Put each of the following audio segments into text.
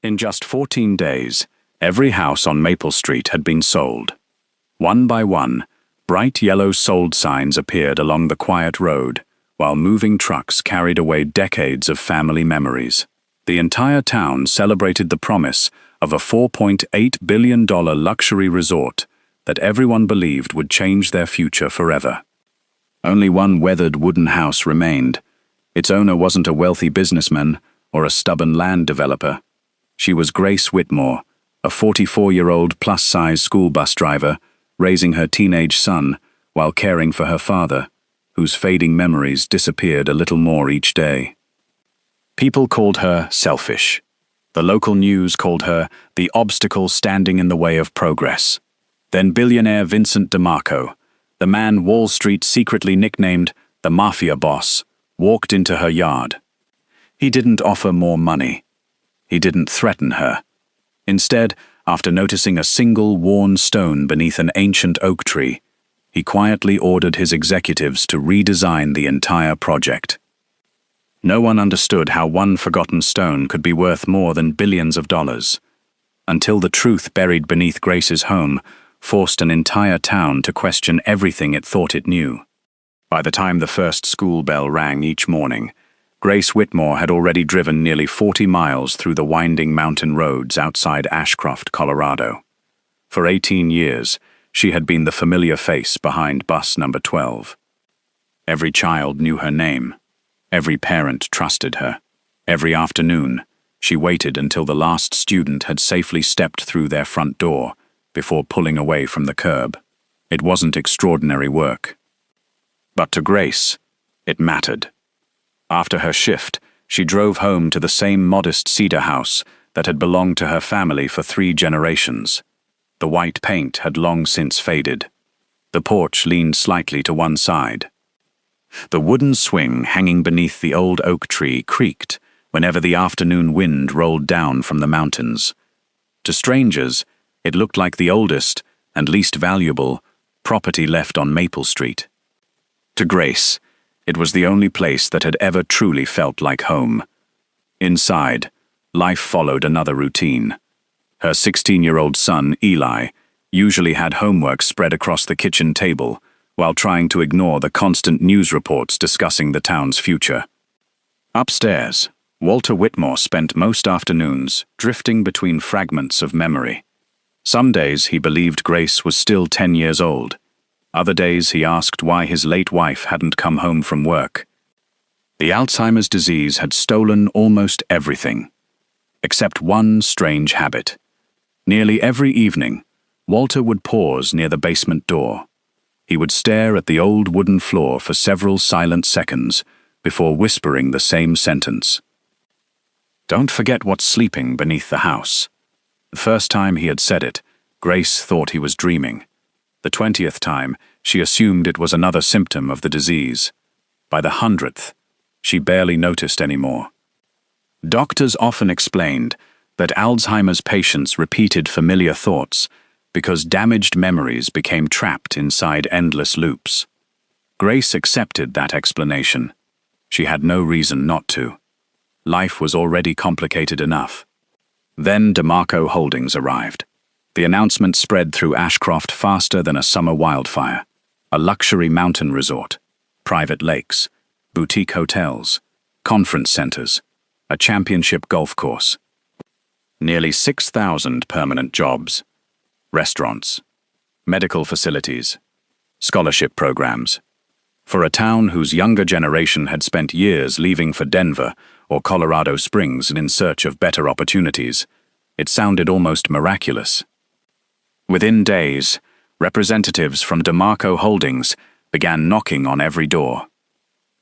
In just 14 days, every house on Maple Street had been sold. One by one, bright yellow sold signs appeared along the quiet road, while moving trucks carried away decades of family memories. The entire town celebrated the promise of a $4.8 billion luxury resort that everyone believed would change their future forever. Only one weathered wooden house remained. Its owner wasn't a wealthy businessman or a stubborn land developer. She was Grace Whitmore, a 44-year-old plus-size school bus driver, raising her teenage son while caring for her father, whose fading memories disappeared a little more each day. People called her selfish. The local news called her the obstacle standing in the way of progress. Then billionaire Vincent DeMarco, the man Wall Street secretly nicknamed the Mafia Boss, walked into her yard. He didn't offer more money. He didn't threaten her. Instead, after noticing a single worn stone beneath an ancient oak tree, he quietly ordered his executives to redesign the entire project. No one understood how one forgotten stone could be worth more than billions of dollars, until the truth buried beneath Grace's home forced an entire town to question everything it thought it knew. By the time the first school bell rang each morning, Grace Whitmore had already driven nearly 40 miles through the winding mountain roads outside Ashcroft, Colorado. For 18 years, she had been the familiar face behind bus number 12. Every child knew her name. Every parent trusted her. Every afternoon, she waited until the last student had safely stepped through their front door before pulling away from the curb. It wasn't extraordinary work. But to Grace, it mattered. After her shift, she drove home to the same modest cedar house that had belonged to her family for 3 generations. The white paint had long since faded. The porch leaned slightly to one side. The wooden swing hanging beneath the old oak tree creaked whenever the afternoon wind rolled down from the mountains. To strangers, it looked like the oldest and least valuable property left on Maple Street. To Grace, it was the only place that had ever truly felt like home. Inside, life followed another routine. Her 16-year-old son, Eli, usually had homework spread across the kitchen table while trying to ignore the constant news reports discussing the town's future. Upstairs, Walter Whitmore spent most afternoons drifting between fragments of memory. Some days he believed Grace was still 10 years old. Other days he asked why his late wife hadn't come home from work. The Alzheimer's disease had stolen almost everything, except one strange habit. Nearly every evening, Walter would pause near the basement door. He would stare at the old wooden floor for several silent seconds before whispering the same sentence. "Don't forget what's sleeping beneath the house." The first time he had said it, Grace thought he was dreaming. The 20th time, she assumed it was another symptom of the disease. By the 100th, she barely noticed anymore. Doctors often explained that Alzheimer's patients repeated familiar thoughts because damaged memories became trapped inside endless loops. Grace accepted that explanation. She had no reason not to. Life was already complicated enough. Then DeMarco Holdings arrived. The announcement spread through Ashcroft faster than a summer wildfire. A luxury mountain resort, private lakes, boutique hotels, conference centers, a championship golf course. Nearly 6,000 permanent jobs, restaurants, medical facilities, scholarship programs. For a town whose younger generation had spent years leaving for Denver or Colorado Springs in search of better opportunities, it sounded almost miraculous. Within days, representatives from DeMarco Holdings began knocking on every door.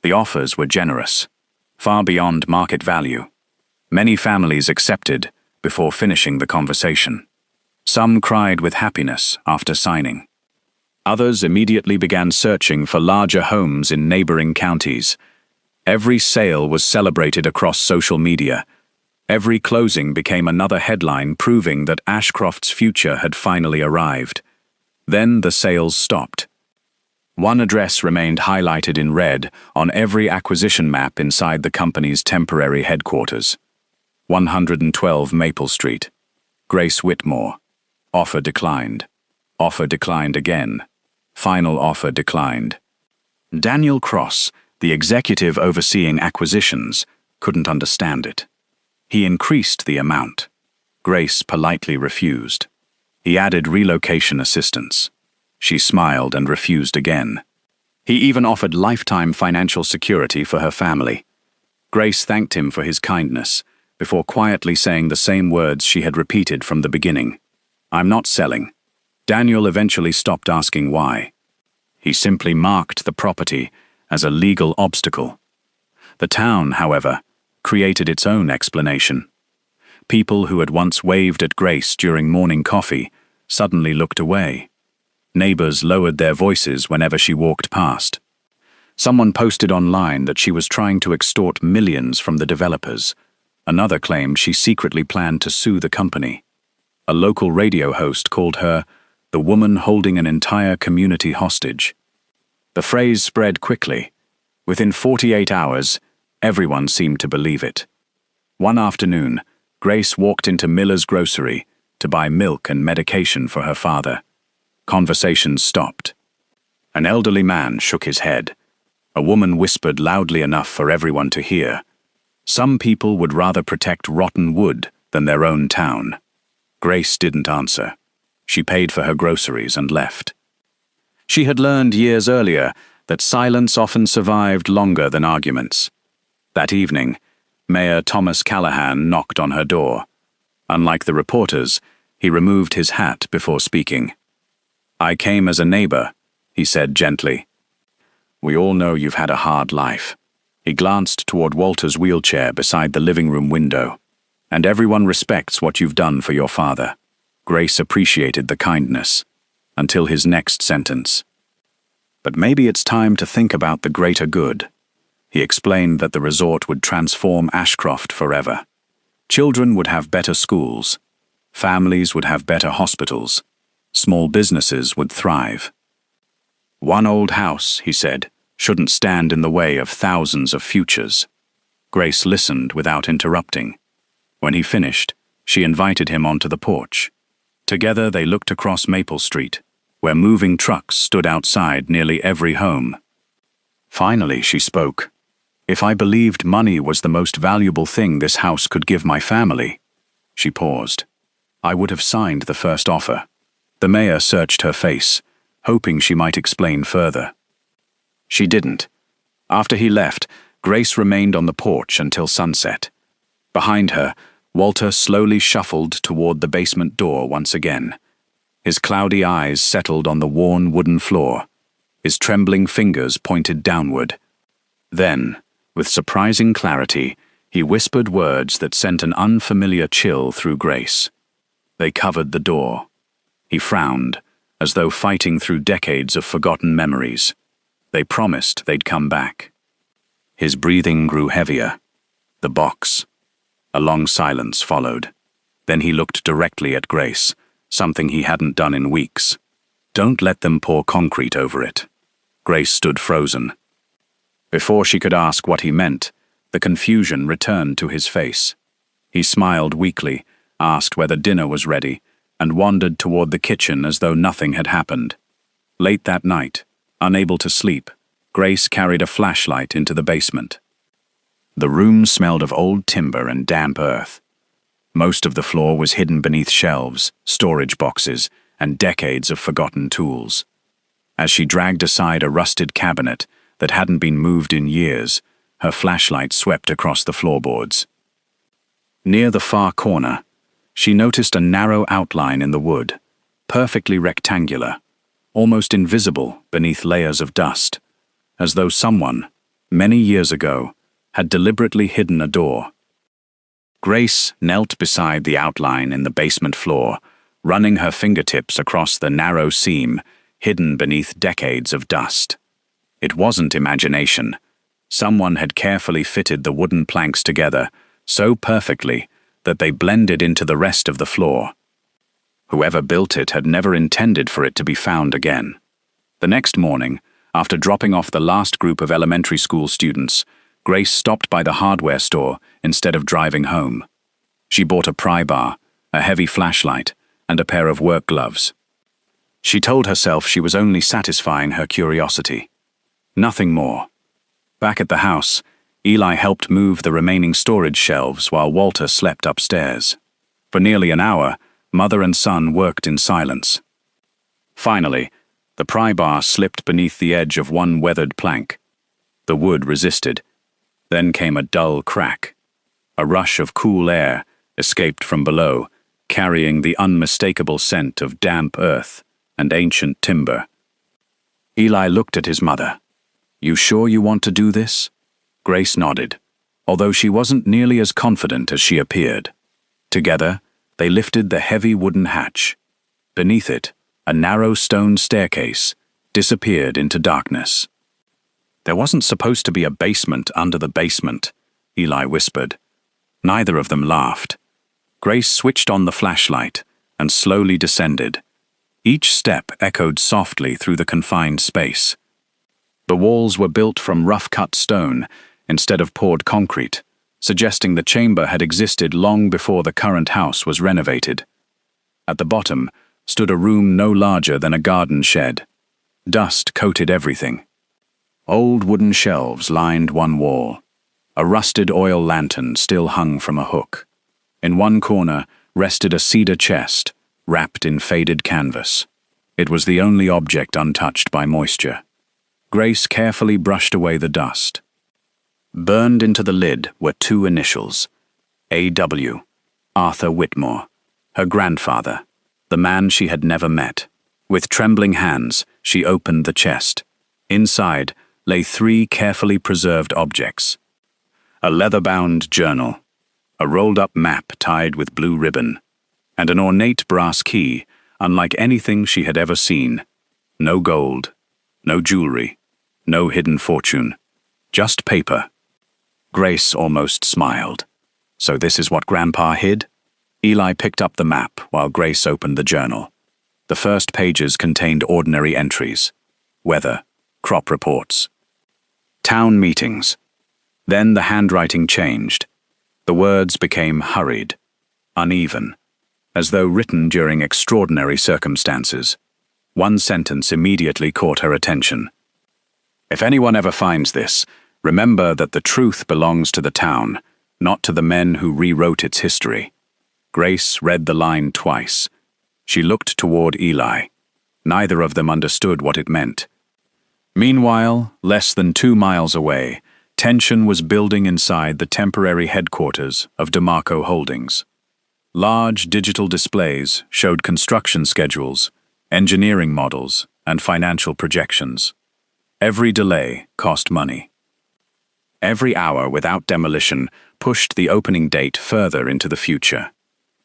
The offers were generous, far beyond market value. Many families accepted before finishing the conversation. Some cried with happiness after signing. Others immediately began searching for larger homes in neighboring counties. Every sale was celebrated across social media. Every closing became another headline proving that Ashcroft's future had finally arrived. Then the sales stopped. One address remained highlighted in red on every acquisition map inside the company's temporary headquarters. 112 Maple Street. Grace Whitmore. Offer declined. Offer declined again. Final offer declined. Daniel Cross, the executive overseeing acquisitions, couldn't understand it. He increased the amount. Grace politely refused. He added relocation assistance. She smiled and refused again. He even offered lifetime financial security for her family. Grace thanked him for his kindness, before quietly saying the same words she had repeated from the beginning. "I'm not selling." Daniel eventually stopped asking why. He simply marked the property as a legal obstacle. The town, however, created its own explanation. People who had once waved at Grace during morning coffee suddenly looked away. Neighbors lowered their voices whenever she walked past. Someone posted online that she was trying to extort millions from the developers. Another claimed she secretly planned to sue the company. A local radio host called her the woman holding an entire community hostage. The phrase spread quickly. Within 48 hours, everyone seemed to believe it. One afternoon, Grace walked into Miller's grocery to buy milk and medication for her father. Conversations stopped. An elderly man shook his head. A woman whispered loudly enough for everyone to hear. Some people would rather protect rotten wood than their own town. Grace didn't answer. She paid for her groceries and left. She had learned years earlier that silence often survived longer than arguments. That evening, Mayor Thomas Callahan knocked on her door. Unlike the reporters, he removed his hat before speaking. "I came as a neighbor," he said gently. "We all know you've had a hard life." He glanced toward Walter's wheelchair beside the living room window. "And everyone respects what you've done for your father." Grace appreciated the kindness, until his next sentence. "But maybe it's time to think about the greater good." He explained that the resort would transform Ashcroft forever. Children would have better schools. Families would have better hospitals. Small businesses would thrive. "One old house," he said, "shouldn't stand in the way of thousands of futures." Grace listened without interrupting. When he finished, she invited him onto the porch. Together they looked across Maple Street, where moving trucks stood outside nearly every home. Finally, she spoke. "If I believed money was the most valuable thing this house could give my family," she paused, "I would have signed the first offer." The mayor searched her face, hoping she might explain further. She didn't. After he left, Grace remained on the porch until sunset. Behind her, Walter slowly shuffled toward the basement door once again. His cloudy eyes settled on the worn wooden floor. His trembling fingers pointed downward. Then, with surprising clarity, he whispered words that sent an unfamiliar chill through Grace. They covered the door. He frowned, as though fighting through decades of forgotten memories. They promised they'd come back. His breathing grew heavier. The box. A long silence followed. Then he looked directly at Grace, something he hadn't done in weeks. "Don't let them pour concrete over it." Grace stood frozen. Before she could ask what he meant, the confusion returned to his face. He smiled weakly, asked whether dinner was ready, and wandered toward the kitchen as though nothing had happened. Late that night, unable to sleep, Grace carried a flashlight into the basement. The room smelled of old timber and damp earth. Most of the floor was hidden beneath shelves, storage boxes, and decades of forgotten tools. As she dragged aside a rusted cabinet that hadn't been moved in years, her flashlight swept across the floorboards. Near the far corner, she noticed a narrow outline in the wood, perfectly rectangular, almost invisible beneath layers of dust, as though someone, many years ago, had deliberately hidden a door. Grace knelt beside the outline in the basement floor, running her fingertips across the narrow seam, hidden beneath decades of dust. It wasn't imagination. Someone had carefully fitted the wooden planks together so perfectly that they blended into the rest of the floor. Whoever built it had never intended for it to be found again. The next morning, after dropping off the last group of elementary school students, Grace stopped by the hardware store instead of driving home. She bought a pry bar, a heavy flashlight, and a pair of work gloves. She told herself she was only satisfying her curiosity. Nothing more. Back at the house, Eli helped move the remaining storage shelves while Walter slept upstairs. For nearly an hour, mother and son worked in silence. Finally, the pry bar slipped beneath the edge of one weathered plank. The wood resisted. Then came a dull crack. A rush of cool air escaped from below, carrying the unmistakable scent of damp earth and ancient timber. Eli looked at his mother. "You sure you want to do this?" Grace nodded, although she wasn't nearly as confident as she appeared. Together, they lifted the heavy wooden hatch. Beneath it, a narrow stone staircase disappeared into darkness. "There wasn't supposed to be a basement under the basement," Eli whispered. Neither of them laughed. Grace switched on the flashlight and slowly descended. Each step echoed softly through the confined space. The walls were built from rough-cut stone instead of poured concrete, suggesting the chamber had existed long before the current house was renovated. At the bottom stood a room no larger than a garden shed. Dust coated everything. Old wooden shelves lined one wall. A rusted oil lantern still hung from a hook. In one corner rested a cedar chest, wrapped in faded canvas. It was the only object untouched by moisture. Grace carefully brushed away the dust. Burned into the lid were two initials: A.W., Arthur Whitmore, her grandfather, the man she had never met. With trembling hands, she opened the chest. Inside lay three carefully preserved objects: a leather-bound journal, a rolled-up map tied with blue ribbon, and an ornate brass key unlike anything she had ever seen. No gold, no jewelry, no hidden fortune, just paper. Grace almost smiled. So this is what Grandpa hid? Eli picked up the map while Grace opened the journal. The first pages contained ordinary entries: weather, crop reports, town meetings. Then the handwriting changed. The words became hurried, uneven, as though written during extraordinary circumstances. One sentence immediately caught her attention. "If anyone ever finds this, remember that the truth belongs to the town, not to the men who rewrote its history." Grace read the line twice. She looked toward Eli. Neither of them understood what it meant. Meanwhile, less than 2 miles away, tension was building inside the temporary headquarters of DeMarco Holdings. Large digital displays showed construction schedules, engineering models, and financial projections. Every delay cost money. Every hour without demolition pushed the opening date further into the future.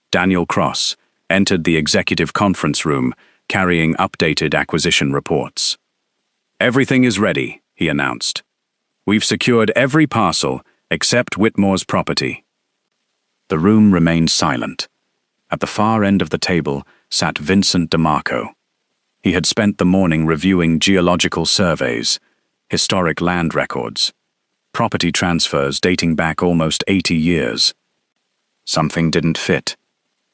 Daniel Cross entered the executive conference room carrying updated acquisition reports. "Everything is ready," he announced. "We've secured every parcel except Whitmore's property." The room remained silent. At the far end of the table sat Vincent DeMarco. He had spent the morning reviewing geological surveys, historic land records, property transfers dating back almost 80 years. Something didn't fit.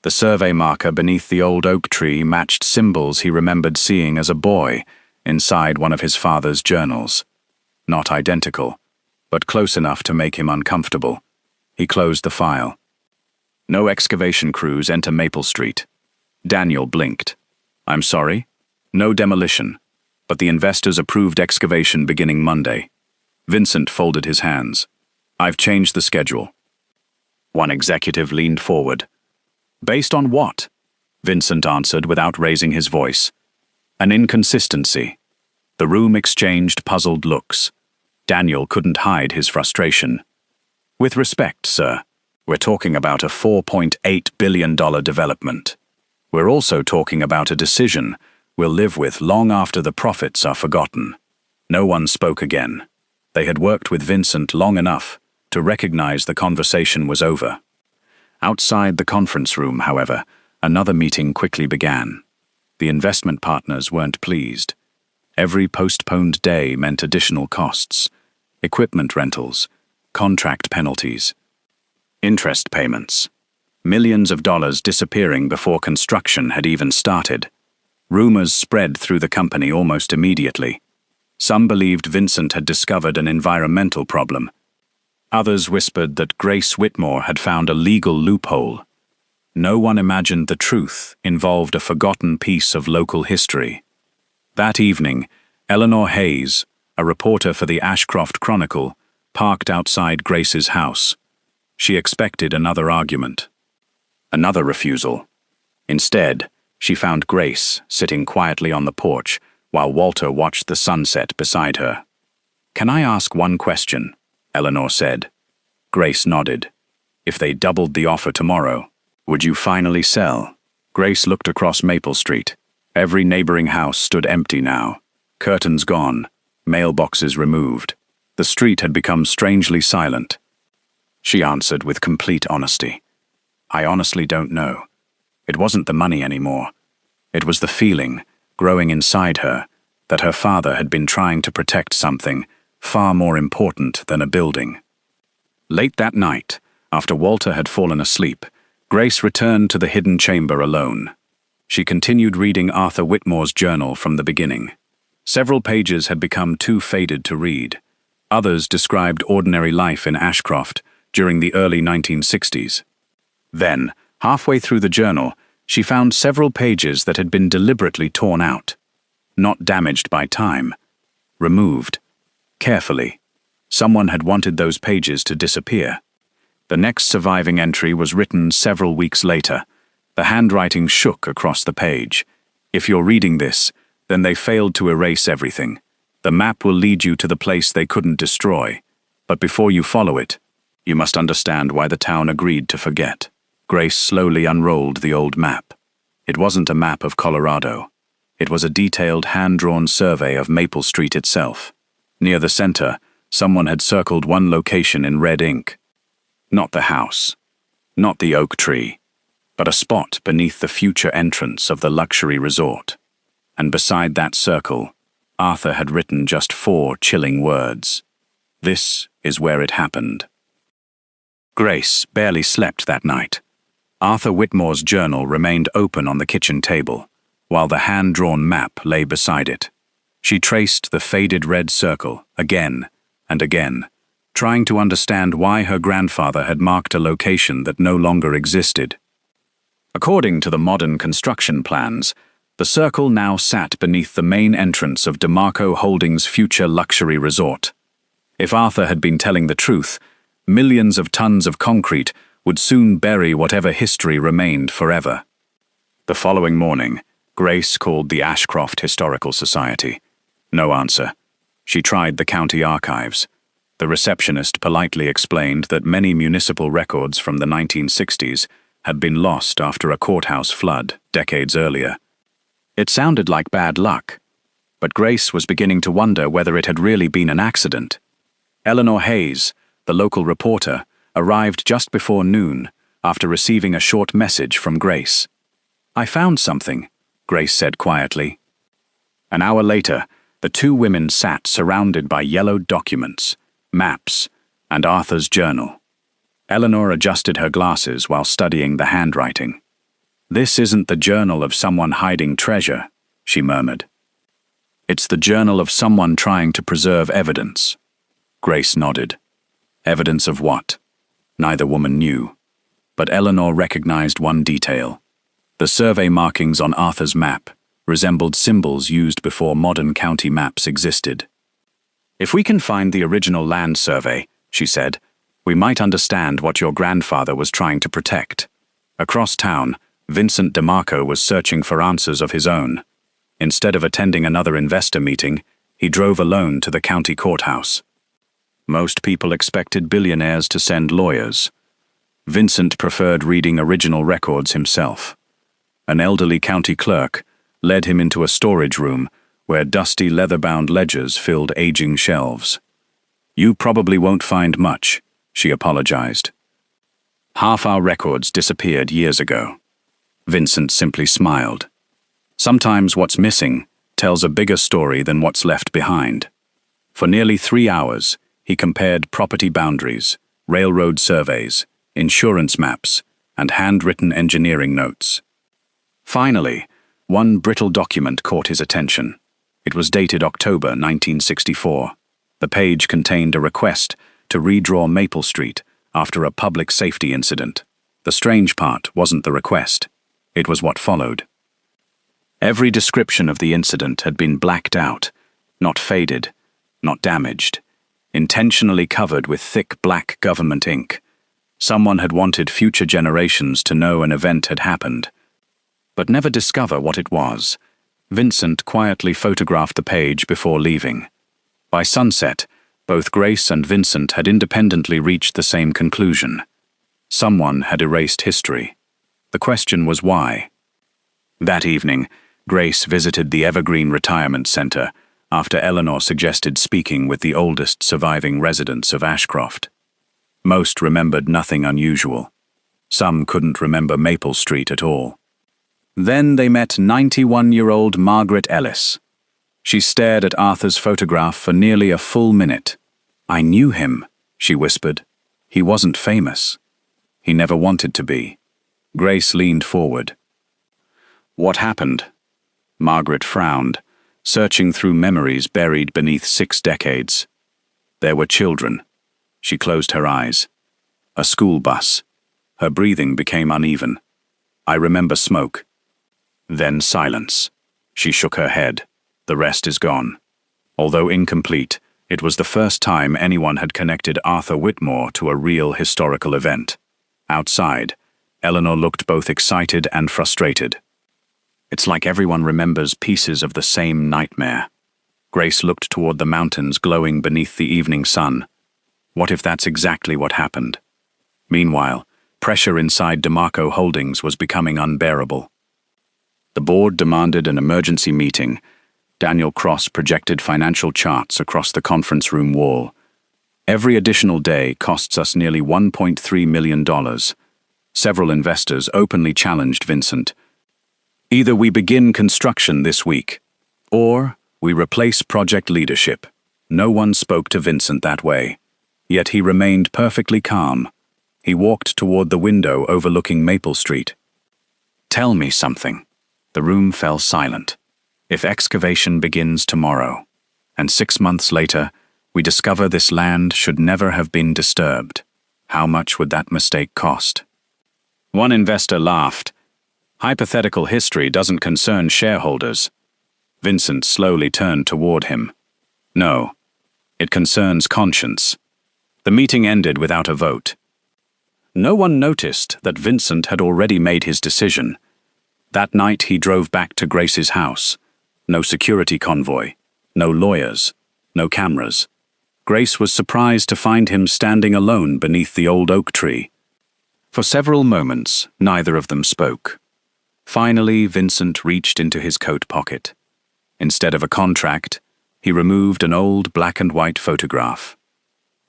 The survey marker beneath the old oak tree matched symbols he remembered seeing as a boy inside one of his father's journals. Not identical, but close enough to make him uncomfortable. He closed the file. "No excavation crews enter Maple Street." Daniel blinked. "I'm sorry? No demolition, but the investors approved excavation beginning Monday." Vincent folded his hands. "I've changed the schedule." One executive leaned forward. "Based on what?" Vincent answered without raising his voice. "An inconsistency." The room exchanged puzzled looks. Daniel couldn't hide his frustration. "With respect, sir, we're talking about a $4.8 billion development. We're also talking about a decision we'll live with long after the profits are forgotten." No one spoke again. They had worked with Vincent long enough to recognize the conversation was over. Outside the conference room, however, another meeting quickly began. The investment partners weren't pleased. Every postponed day meant additional costs: equipment rentals, contract penalties, interest payments. millions of dollars disappearing before construction had even started. Rumors spread through the company almost immediately. Some believed Vincent had discovered an environmental problem. Others whispered that Grace Whitmore had found a legal loophole. No one imagined the truth involved a forgotten piece of local history. That evening, Eleanor Hayes, a reporter for the Ashcroft Chronicle, parked outside Grace's house. She expected another argument. Another refusal. Instead, she found Grace sitting quietly on the porch while Walter watched the sunset beside her. "Can I ask one question?" Eleanor said. Grace nodded. "If they doubled the offer tomorrow, would you finally sell?" Grace looked across Maple Street. Every neighboring house stood empty now. Curtains gone, mailboxes removed. The street had become strangely silent. She answered with complete honesty. "I honestly don't know. It wasn't the money anymore. It was the feeling, growing inside her, that her father had been trying to protect something far more important than a building." Late that night, after Walter had fallen asleep, Grace returned to the hidden chamber alone. She continued reading Arthur Whitmore's journal from the beginning. Several pages had become too faded to read. Others described ordinary life in Ashcroft during the early 1960s. Then, halfway through the journal, she found several pages that had been deliberately torn out. Not damaged by time. Removed. Carefully. Someone had wanted those pages to disappear. The next surviving entry was written several weeks later. The handwriting shook across the page. "If you're reading this, then they failed to erase everything. The map will lead you to the place they couldn't destroy. But before you follow it, you must understand why the town agreed to forget." Grace slowly unrolled the old map. It wasn't a map of Colorado. It was a detailed hand-drawn survey of Maple Street itself. Near the center, someone had circled one location in red ink. Not the house, not the oak tree, but a spot beneath the future entrance of the luxury resort. And beside that circle, Arthur had written just 4 chilling words. "This is where it happened." Grace barely slept that night. Arthur Whitmore's journal remained open on the kitchen table, while the hand-drawn map lay beside it. She traced the faded red circle again and again, trying to understand why her grandfather had marked a location that no longer existed. According to the modern construction plans, the circle now sat beneath the main entrance of DeMarco Holdings' future luxury resort. If Arthur had been telling the truth, millions of tons of concrete would soon bury whatever history remained forever. The following morning, Grace called the Ashcroft Historical Society. No answer. She tried the county archives. The receptionist politely explained that many municipal records from the 1960s had been lost after a courthouse flood decades earlier. It sounded like bad luck, but Grace was beginning to wonder whether it had really been an accident. Eleanor Hayes, the local reporter, arrived just before noon after receiving a short message from Grace. "I found something," Grace said quietly. An hour later, the 2 women sat surrounded by yellowed documents, maps, and Arthur's journal. Eleanor adjusted her glasses while studying the handwriting. "This isn't the journal of someone hiding treasure," she murmured. "It's the journal of someone trying to preserve evidence." Grace nodded. Evidence of what? Neither woman knew. But Eleanor recognized one detail. The survey markings on Arthur's map resembled symbols used before modern county maps existed. "If we can find the original land survey," she said, "we might understand what your grandfather was trying to protect." Across town, Vincent DeMarco was searching for answers of his own. Instead of attending another investor meeting, he drove alone to the county courthouse. Most people expected billionaires to send lawyers. Vincent preferred reading original records himself. An elderly county clerk led him into a storage room where dusty leather-bound ledgers filled aging shelves. "You probably won't find much," she apologized. "Half our records disappeared years ago." Vincent simply smiled. Sometimes what's missing tells a bigger story than what's left behind. For nearly 3 hours, he compared property boundaries, railroad surveys, insurance maps, and handwritten engineering notes. Finally, one brittle document caught his attention. It was dated October 1964. The page contained a request to redraw Maple Street after a public safety incident. The strange part wasn't the request. It was what followed. Every description of the incident had been blacked out, not faded, not damaged, intentionally covered with thick black government ink. Someone had wanted future generations to know an event had happened, but never discover what it was. Vincent quietly photographed the page before leaving. By sunset, both Grace and Vincent had independently reached the same conclusion. Someone had erased history. The question was why. That evening, Grace visited the Evergreen Retirement Center after Eleanor suggested speaking with the oldest surviving residents of Ashcroft. Most remembered nothing unusual. Some couldn't remember Maple Street at all. Then they met 91-year-old Margaret Ellis. She stared at Arthur's photograph for nearly a full minute. "I knew him," she whispered. "He wasn't famous. He never wanted to be." Grace leaned forward. "What happened?" Margaret frowned, searching through memories buried beneath 6 decades. There were children. She closed her eyes. A school bus. Her breathing became uneven. "I remember smoke." Then silence. She shook her head. "The rest is gone." Although incomplete, it was the first time anyone had connected Arthur Whitmore to a real historical event. Outside, Eleanor looked both excited and frustrated. "It's like everyone remembers pieces of the same nightmare." Grace looked toward the mountains glowing beneath the evening sun. What if that's exactly what happened? Meanwhile, pressure inside DeMarco Holdings was becoming unbearable. The board demanded an emergency meeting. Daniel Cross projected financial charts across the conference room wall. "Every additional day costs us nearly $1.3 million. Several investors openly challenged Vincent. "Either we begin construction this week, or we replace project leadership." No one spoke to Vincent that way, yet he remained perfectly calm. He walked toward the window overlooking Maple Street. "Tell me something." The room fell silent. "If excavation begins tomorrow, and 6 months later, we discover this land should never have been disturbed, how much would that mistake cost?" One investor laughed. "Hypothetical history doesn't concern shareholders." Vincent slowly turned toward him. "No, it concerns conscience." The meeting ended without a vote. No one noticed that Vincent had already made his decision. That night he drove back to Grace's house. No security convoy, no lawyers, no cameras. Grace was surprised to find him standing alone beneath the old oak tree. For several moments, neither of them spoke. Finally, Vincent reached into his coat pocket. Instead of a contract, he removed an old black and white photograph.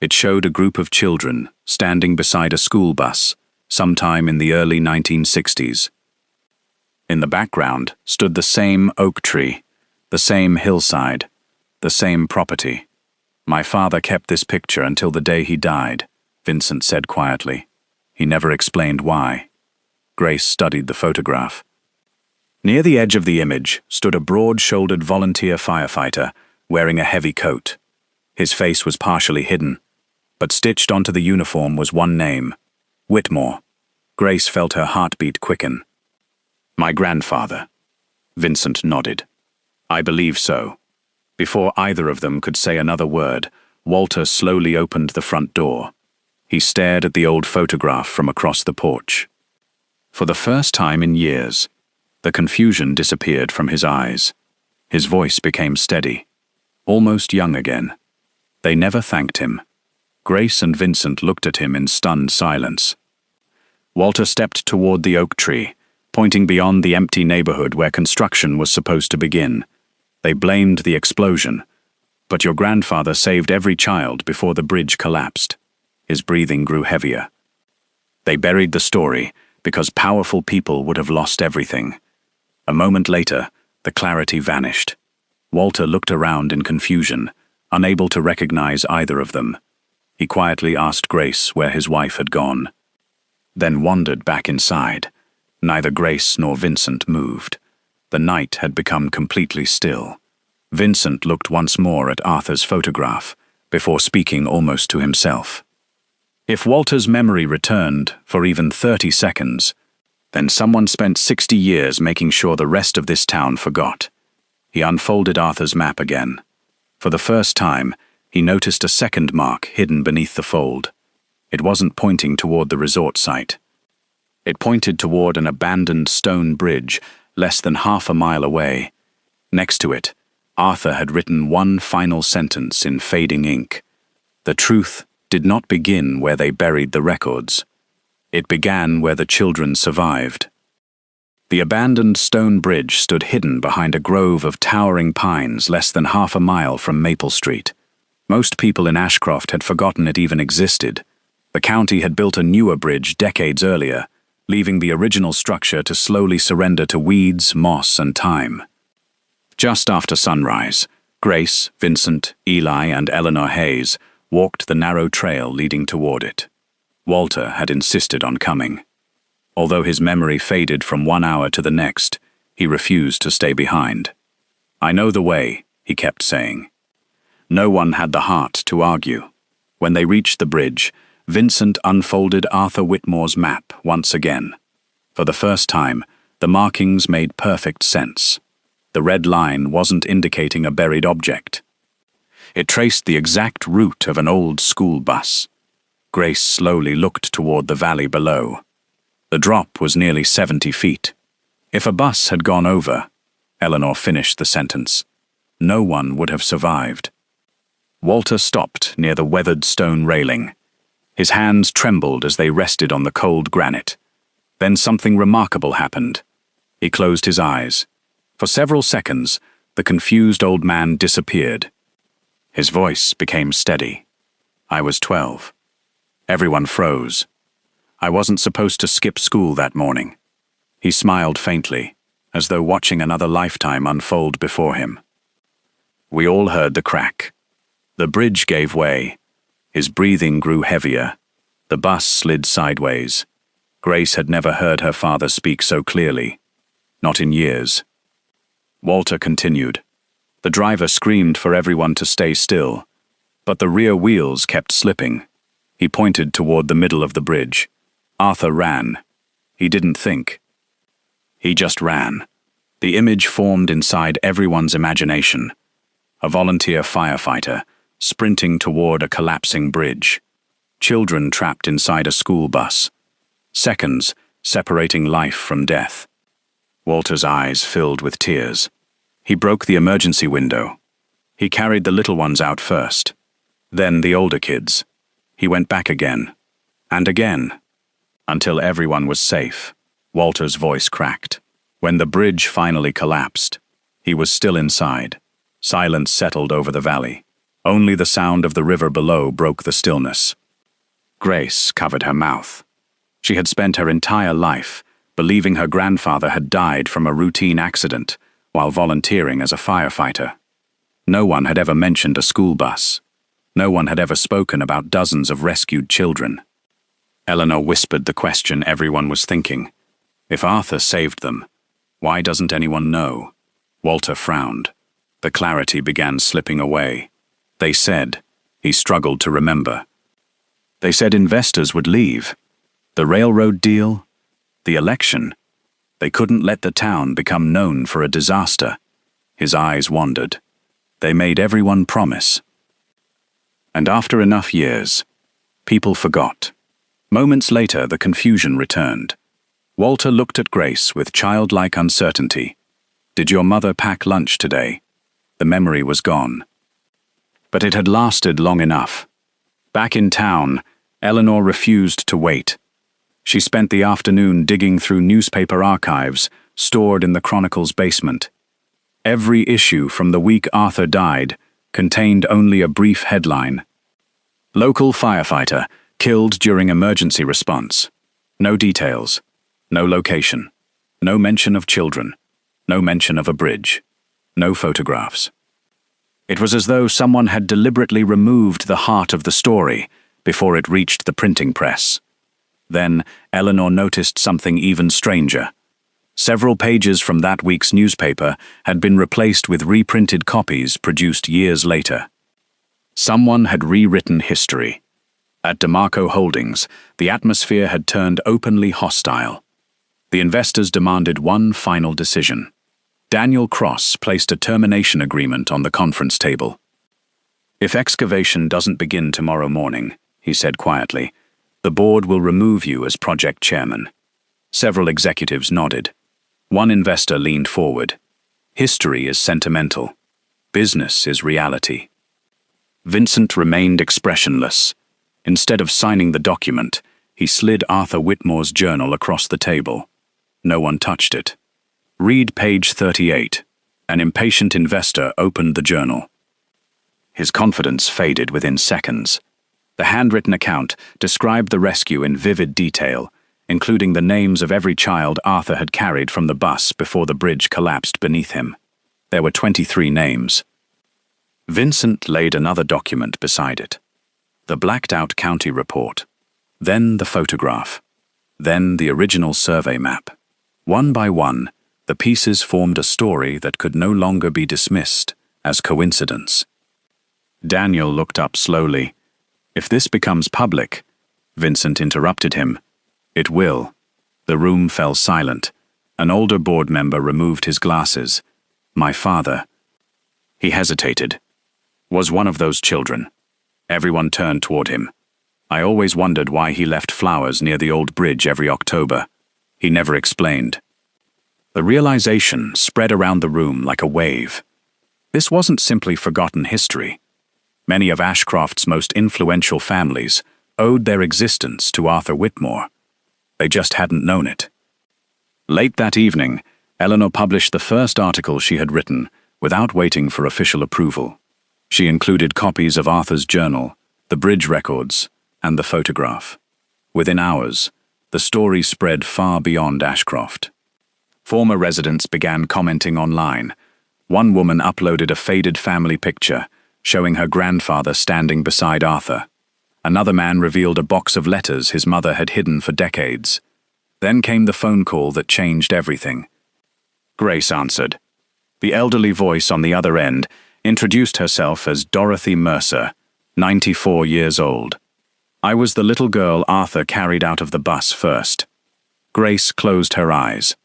It showed a group of children standing beside a school bus sometime in the early 1960s. In the background stood the same oak tree, the same hillside, the same property. "My father kept this picture until the day he died," Vincent said quietly. He never explained why. Grace studied the photograph. Near the edge of the image stood a broad-shouldered volunteer firefighter wearing a heavy coat. His face was partially hidden, but stitched onto the uniform was one name: Whitmore. Grace felt her heartbeat quicken. "My grandfather." Vincent nodded. "I believe so." Before either of them could say another word, Walter slowly opened the front door. He stared at the old photograph from across the porch. For the first time in years, the confusion disappeared from his eyes. His voice became steady, almost young again. They never thanked him. Grace and Vincent looked at him in stunned silence. Walter stepped toward the oak tree, pointing beyond the empty neighborhood where construction was supposed to begin. They blamed the explosion. "But your grandfather saved every child before the bridge collapsed." His breathing grew heavier. "They buried the story because powerful people would have lost everything." A moment later, the clarity vanished. Walter looked around in confusion, unable to recognize either of them. He quietly asked Grace where his wife had gone. then wandered back inside. Neither Grace nor Vincent moved. The night had become completely still. Vincent looked once more at Arthur's photograph, before speaking almost to himself. If Walter's memory returned for even 30 seconds, then someone spent 60 years making sure the rest of this town forgot. He unfolded Arthur's map again. For the first time, he noticed a second mark hidden beneath the fold. It wasn't pointing toward the resort site. It pointed toward an abandoned stone bridge less than half a mile away. Next to it, Arthur had written one final sentence in fading ink. The truth did not begin where they buried the records. It began where the children survived. The abandoned stone bridge stood hidden behind a grove of towering pines less than half a mile from Maple Street. Most people in Ashcroft had forgotten it even existed. The county had built a newer bridge decades earlier, leaving the original structure to slowly surrender to weeds, moss, and time. Just after sunrise, Grace, Vincent, Eli, and Eleanor Hayes walked the narrow trail leading toward it. Walter had insisted on coming. Although his memory faded from 1 hour to the next, he refused to stay behind. "I know the way," he kept saying. No one had the heart to argue. When they reached the bridge, Vincent unfolded Arthur Whitmore's map once again. For the first time, the markings made perfect sense. The red line wasn't indicating a buried object. It traced the exact route of an old school bus. Grace slowly looked toward the valley below. The drop was nearly 70 feet. If a bus had gone over, Eleanor finished the sentence, no one would have survived. Walter stopped near the weathered stone railing. His hands trembled as they rested on the cold granite. Then something remarkable happened. He closed his eyes. For several seconds, the confused old man disappeared. His voice became steady. "I was 12. Everyone froze. I wasn't supposed to skip school that morning." He smiled faintly, as though watching another lifetime unfold before him. We all heard the crack. The bridge gave way. His breathing grew heavier. The bus slid sideways. Grace had never heard her father speak so clearly. Not in years. Walter continued. The driver screamed for everyone to stay still, but the rear wheels kept slipping. He pointed toward the middle of the bridge. Arthur ran. He didn't think. He just ran. The image formed inside everyone's imagination. A volunteer firefighter, sprinting toward a collapsing bridge. Children trapped inside a school bus. Seconds separating life from death. Walter's eyes filled with tears. He broke the emergency window. He carried the little ones out first. Then the older kids. He went back again. And again. Until everyone was safe. Walter's voice cracked. When the bridge finally collapsed, he was still inside. Silence settled over the valley. Only the sound of the river below broke the stillness. Grace covered her mouth. She had spent her entire life believing her grandfather had died from a routine accident while volunteering as a firefighter. No one had ever mentioned a school bus. No one had ever spoken about dozens of rescued children. Eleanor whispered the question everyone was thinking. If Arthur saved them, why doesn't anyone know? Walter frowned. The clarity began slipping away. They said, he struggled to remember. They said investors would leave. The railroad deal, the election. They couldn't let the town become known for a disaster. His eyes wandered. They made everyone promise. And after enough years, people forgot. Moments later, the confusion returned. Walter looked at Grace with childlike uncertainty. "Did your mother pack lunch today?" The memory was gone. But it had lasted long enough. Back in town, Eleanor refused to wait. She spent the afternoon digging through newspaper archives stored in the Chronicle's basement. Every issue from the week Arthur died contained only a brief headline. Local firefighter killed during emergency response. No details. No location. No mention of children. No mention of a bridge. No photographs. It was as though someone had deliberately removed the heart of the story before it reached the printing press. Then Eleanor noticed something even stranger. Several pages from that week's newspaper had been replaced with reprinted copies produced years later. Someone had rewritten history. At DeMarco Holdings, the atmosphere had turned openly hostile. The investors demanded one final decision. Daniel Cross placed a termination agreement on the conference table. "If excavation doesn't begin tomorrow morning," he said quietly, "the board will remove you as project chairman." Several executives nodded. One investor leaned forward. "History is sentimental. Business is reality." Vincent remained expressionless. Instead of signing the document, he slid Arthur Whitmore's journal across the table. No one touched it. "Read page 38. An impatient investor opened the journal. His confidence faded within seconds. The handwritten account described the rescue in vivid detail, including the names of every child Arthur had carried from the bus before the bridge collapsed beneath him. There were 23 names. Vincent laid another document beside it. The blacked-out county report. Then the photograph. Then the original survey map. One by one, the pieces formed a story that could no longer be dismissed as coincidence. Daniel looked up slowly. "If this becomes public," Vincent interrupted him. "It will." The room fell silent. An older board member removed his glasses. "My father." He hesitated. "Was one of those children." Everyone turned toward him. "I always wondered why he left flowers near the old bridge every October." He never explained. The realization spread around the room like a wave. This wasn't simply forgotten history. Many of Ashcroft's most influential families owed their existence to Arthur Whitmore. They just hadn't known it. Late that evening, Eleanor published the first article she had written without waiting for official approval. She included copies of Arthur's journal, the bridge records, and the photograph. Within hours, the story spread far beyond Ashcroft. Former residents began commenting online. One woman uploaded a faded family picture, showing her grandfather standing beside Arthur. Another man revealed a box of letters his mother had hidden for decades. Then came the phone call that changed everything. Grace answered. The elderly voice on the other end introduced herself as Dorothy Mercer, 94 years old. "I was the little girl Arthur carried out of the bus first." Grace closed her eyes.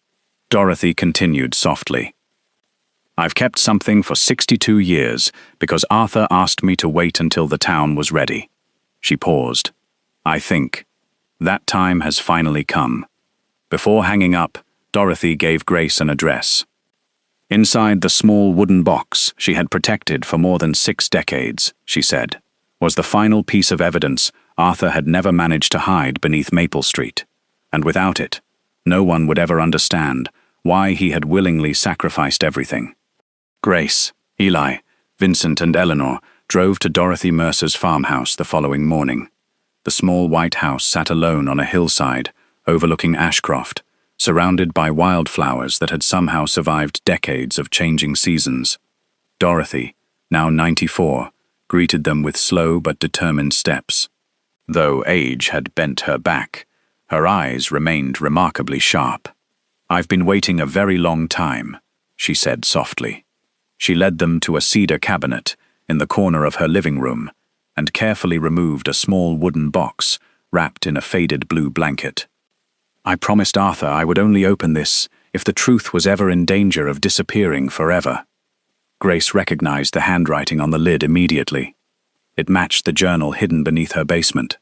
Dorothy continued softly. "I've kept something for 62 years because Arthur asked me to wait until the town was ready." She paused. "I think that time has finally come." Before hanging up, Dorothy gave Grace an address. Inside the small wooden box she had protected for more than 6 decades, she said, was the final piece of evidence Arthur had never managed to hide beneath Maple Street. And without it, no one would ever understand why he had willingly sacrificed everything. Grace, Eli, Vincent, and Eleanor drove to Dorothy Mercer's farmhouse the following morning. The small white house sat alone on a hillside, overlooking Ashcroft, surrounded by wildflowers that had somehow survived decades of changing seasons. Dorothy, now 94, greeted them with slow but determined steps. Though age had bent her back, her eyes remained remarkably sharp. "I've been waiting a very long time," she said softly. She led them to a cedar cabinet in the corner of her living room and carefully removed a small wooden box wrapped in a faded blue blanket. "I promised Arthur I would only open this if the truth was ever in danger of disappearing forever." Grace recognized the handwriting on the lid immediately. It matched the journal hidden beneath her basement.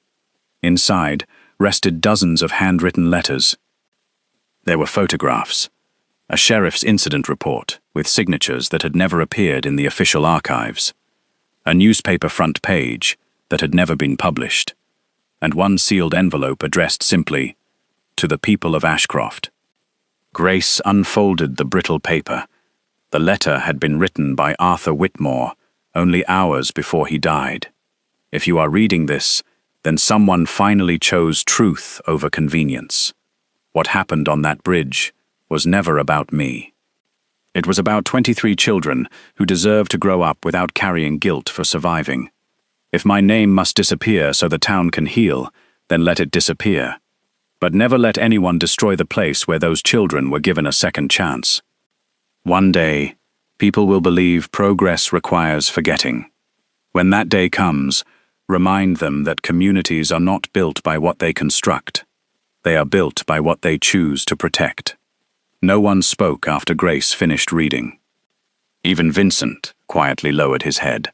Inside rested dozens of handwritten letters. There were photographs, a sheriff's incident report with signatures that had never appeared in the official archives, a newspaper front page that had never been published, and one sealed envelope addressed simply, "To the people of Ashcroft." Grace unfolded the brittle paper. The letter had been written by Arthur Whitmore only hours before he died. If you are reading this, then someone finally chose truth over convenience. What happened on that bridge was never about me. It was about 23 children who deserve to grow up without carrying guilt for surviving. If my name must disappear so the town can heal, then let it disappear. But never let anyone destroy the place where those children were given a second chance. One day, people will believe progress requires forgetting. When that day comes, remind them that communities are not built by what they construct. They are built by what they choose to protect. No one spoke after Grace finished reading. Even Vincent quietly lowered his head.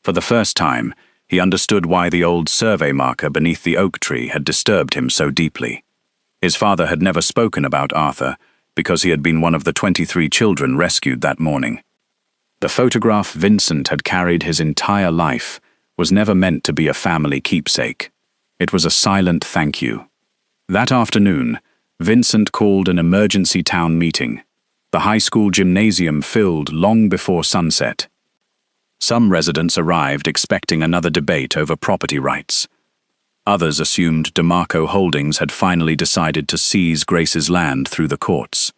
For the first time, he understood why the old survey marker beneath the oak tree had disturbed him so deeply. His father had never spoken about Arthur because he had been one of the 23 children rescued that morning. The photograph Vincent had carried his entire life was never meant to be a family keepsake. It was a silent thank you. That afternoon, Vincent called an emergency town meeting. The high school gymnasium filled long before sunset. Some residents arrived expecting another debate over property rights. Others assumed DeMarco Holdings had finally decided to seize Grace's land through the courts.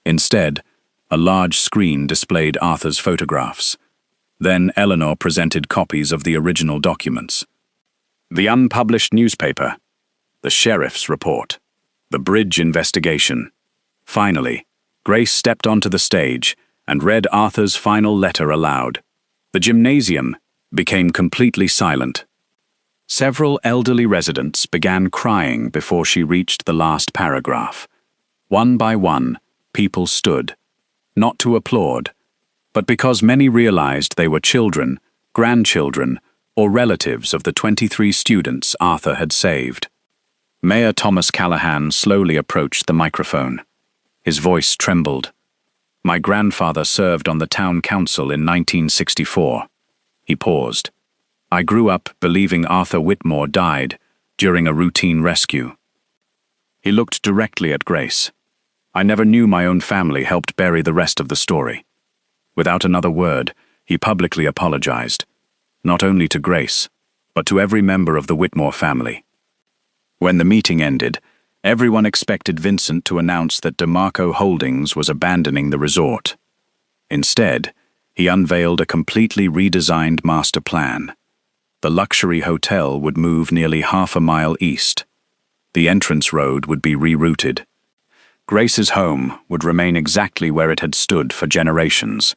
Instead, a large screen displayed Arthur's photographs. Then Eleanor presented copies of the original documents. The unpublished newspaper, the sheriff's report, the bridge investigation. Finally, Grace stepped onto the stage and read Arthur's final letter aloud. The gymnasium became completely silent. Several elderly residents began crying before she reached the last paragraph. One by one, people stood, not to applaud, but because many realized they were children, grandchildren, or relatives of the 23 students Arthur had saved. Mayor Thomas Callahan slowly approached the microphone. His voice trembled. My grandfather served on the town council in 1964. He paused. I grew up believing Arthur Whitmore died during a routine rescue. He looked directly at Grace. I never knew my own family helped bury the rest of the story. Without another word, he publicly apologized, not only to Grace, but to every member of the Whitmore family. When the meeting ended, everyone expected Vincent to announce that DeMarco Holdings was abandoning the resort. Instead, he unveiled a completely redesigned master plan. The luxury hotel would move nearly half a mile east. The entrance road would be rerouted. Grace's home would remain exactly where it had stood for generations.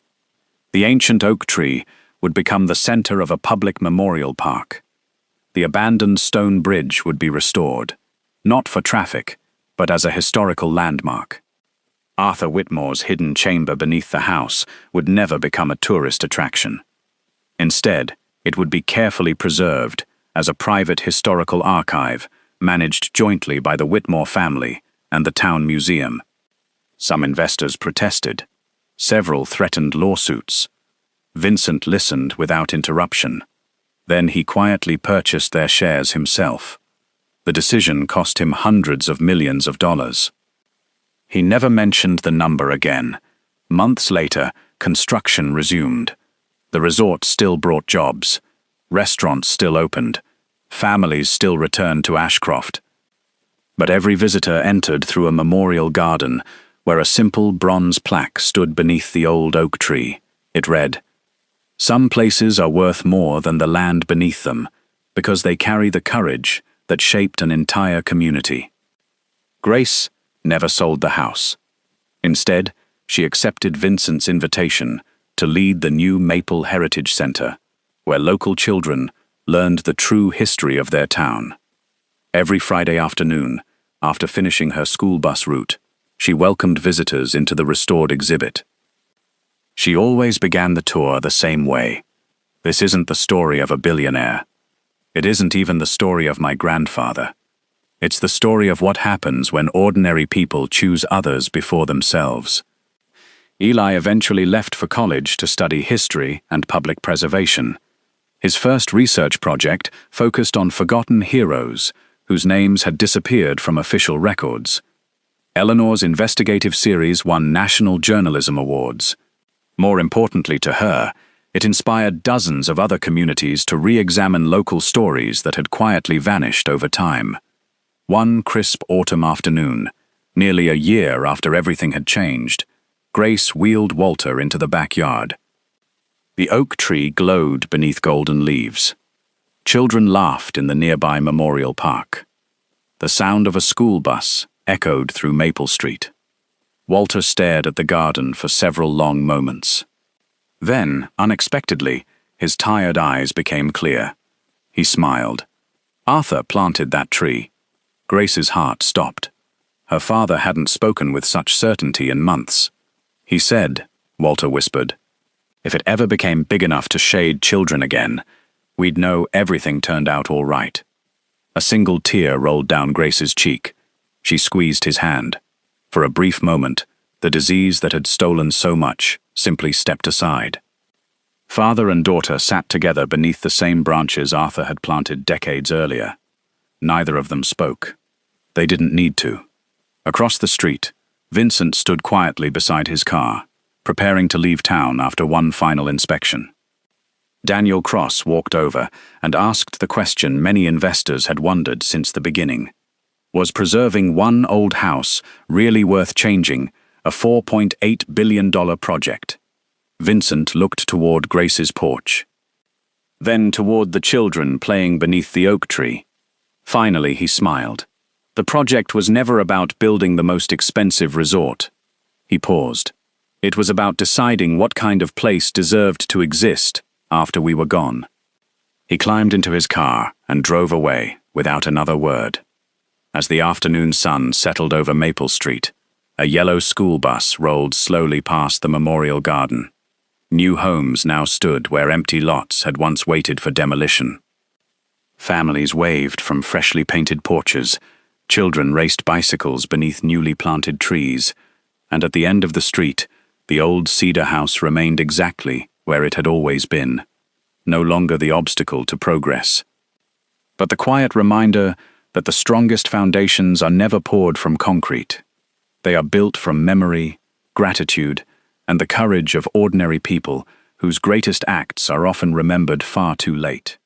The ancient oak tree would become the center of a public memorial park. The abandoned stone bridge would be restored, not for traffic, but as a historical landmark. Arthur Whitmore's hidden chamber beneath the house would never become a tourist attraction. Instead, it would be carefully preserved as a private historical archive managed jointly by the Whitmore family and the town museum. Some investors protested. Several threatened lawsuits. Vincent listened without interruption. Then he quietly purchased their shares himself. The decision cost him hundreds of millions of dollars. He never mentioned the number again. Months later, construction resumed. The resort still brought jobs. Restaurants still opened. Families still returned to Ashcroft. But every visitor entered through a memorial garden where a simple bronze plaque stood beneath the old oak tree. It read, "Some places are worth more than the land beneath them because they carry the courage that shaped an entire community." Grace never sold the house. Instead, she accepted Vincent's invitation to lead the new Maple Heritage Center, where local children learned the true history of their town. Every Friday afternoon, after finishing her school bus route, she welcomed visitors into the restored exhibit. She always began the tour the same way. "This isn't the story of a billionaire. It isn't even the story of my grandfather. It's the story of what happens when ordinary people choose others before themselves." Eli eventually left for college to study history and public preservation. His first research project focused on forgotten heroes whose names had disappeared from official records. Eleanor's investigative series won national journalism awards. More importantly to her, it inspired dozens of other communities to re-examine local stories that had quietly vanished over time. One crisp autumn afternoon, nearly a year after everything had changed, Grace wheeled Walter into the backyard. The oak tree glowed beneath golden leaves. Children laughed in the nearby memorial park. The sound of a school bus echoed through Maple Street. Walter stared at the garden for several long moments. Then, unexpectedly, his tired eyes became clear. He smiled. Arthur planted that tree. Grace's heart stopped. Her father hadn't spoken with such certainty in months. He said, Walter whispered, if it ever became big enough to shade children again, we'd know everything turned out all right. A single tear rolled down Grace's cheek. She squeezed his hand. For a brief moment, the disease that had stolen so much simply stepped aside. Father and daughter sat together beneath the same branches Arthur had planted decades earlier. Neither of them spoke. They didn't need to. Across the street, Vincent stood quietly beside his car, preparing to leave town after one final inspection. Daniel Cross walked over and asked the question many investors had wondered since the beginning. Was preserving one old house really worth changing a $4.8 billion project? Vincent looked toward Grace's porch, then toward the children playing beneath the oak tree. Finally, he smiled. The project was never about building the most expensive resort. He paused. It was about deciding what kind of place deserved to exist after we were gone. He climbed into his car and drove away without another word. As the afternoon sun settled over Maple Street, a yellow school bus rolled slowly past the Memorial Garden. New homes now stood where empty lots had once waited for demolition. Families waved from freshly painted porches, children raced bicycles beneath newly planted trees, and at the end of the street, the old cedar house remained exactly where it had always been, no longer the obstacle to progress, but the quiet reminder that the strongest foundations are never poured from concrete. They are built from memory, gratitude, and the courage of ordinary people whose greatest acts are often remembered far too late.